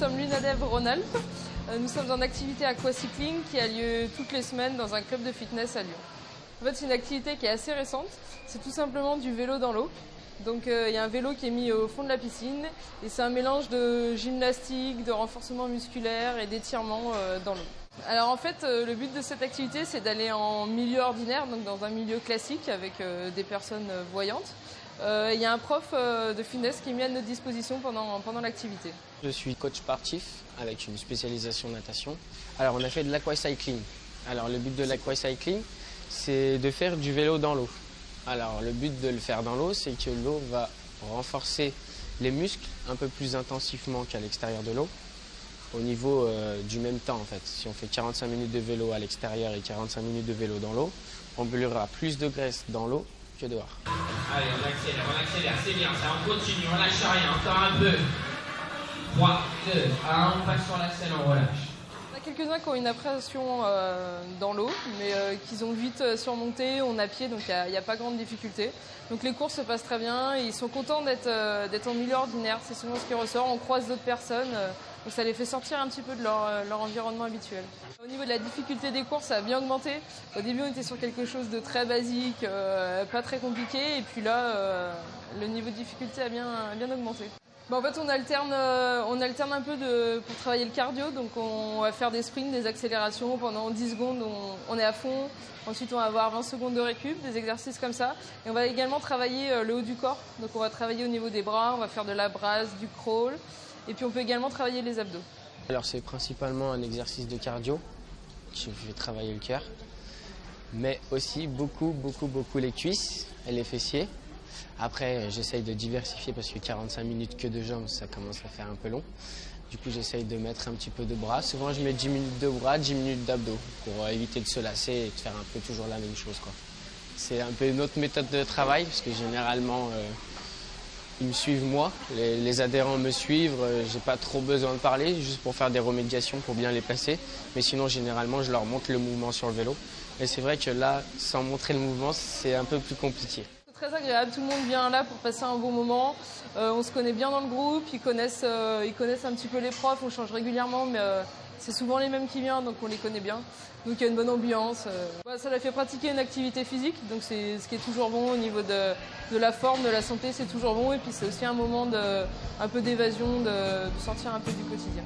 sommes l'UNADEV Rhône-Alpes. Nous sommes en activité aquacycling qui a lieu toutes les semaines dans un club de fitness à Lyon. En fait, c'est une activité qui est assez récente. C'est tout simplement du vélo dans l'eau. Donc il y a un vélo qui est mis au fond de la piscine et c'est un mélange de gymnastique, de renforcement musculaire et d'étirement dans l'eau. Alors en fait, le but de cette activité, c'est d'aller en milieu ordinaire, donc dans un milieu classique avec des personnes voyantes. Il y a un prof de fitness qui est mis à notre disposition pendant l'activité. Je suis coach sportif avec une spécialisation natation. Alors on a fait de l'aquacycling. Alors le but de l'aquacycling, c'est de faire du vélo dans l'eau. Alors le but de le faire dans l'eau, c'est que l'eau va renforcer les muscles un peu plus intensivement qu'à l'extérieur de l'eau, au niveau du même temps en fait. Si on fait 45 minutes de vélo à l'extérieur et 45 minutes de vélo dans l'eau, on brûlera plus de graisse dans l'eau que dehors. Allez, on accélère, c'est bien, ça on continue, on lâche rien, encore un peu. 3, 2, 1, on passe sur la selle, on relâche. Il y a quelques-uns qui ont une appréhension dans l'eau, mais qu'ils ont vite surmonté, on a pied, donc il n'y a pas grande difficulté. Donc les cours se passent très bien, et ils sont contents d'être en milieu ordinaire, c'est souvent ce qui ressort, on croise d'autres personnes, donc ça les fait sortir un petit peu de leur environnement habituel. Au niveau de la difficulté des cours, ça a bien augmenté. Au début, on était sur quelque chose de très basique, pas très compliqué, et puis là, le niveau de difficulté a bien augmenté. En fait, on alterne un peu pour travailler le cardio. Donc, on va faire des sprints, des accélérations. Pendant 10 secondes, on est à fond. Ensuite, on va avoir 20 secondes de récup, des exercices comme ça. Et on va également travailler le haut du corps. Donc, on va travailler au niveau des bras, on va faire de la brasse, du crawl. Et puis, on peut également travailler les abdos. Alors, c'est principalement un exercice de cardio qui fait travailler le cœur. Mais aussi beaucoup les cuisses et les fessiers. Après, j'essaye de diversifier parce que 45 minutes que de jambes, ça commence à faire un peu long. Du coup, j'essaye de mettre un petit peu de bras. Souvent, je mets 10 minutes de bras, 10 minutes d'abdos pour éviter de se lasser et de faire un peu toujours la même chose, quoi. C'est un peu une autre méthode de travail parce que généralement, ils me suivent moi. Les adhérents me suivent. J'ai pas trop besoin de parler, juste pour faire des remédiations, pour bien les placer. Mais sinon, généralement, je leur montre le mouvement sur le vélo. Et c'est vrai que là, sans montrer le mouvement, c'est un peu plus compliqué. Très agréable, tout le monde vient là pour passer un bon moment. On se connaît bien dans le groupe, ils connaissent un petit peu les profs, on change régulièrement, mais c'est souvent les mêmes qui viennent, donc on les connaît bien. Donc il y a une bonne ambiance. Ça leur fait pratiquer une activité physique, donc c'est ce qui est toujours bon au niveau de la forme, de la santé, c'est toujours bon. Et puis c'est aussi un moment un peu d'évasion, de sortir un peu du quotidien.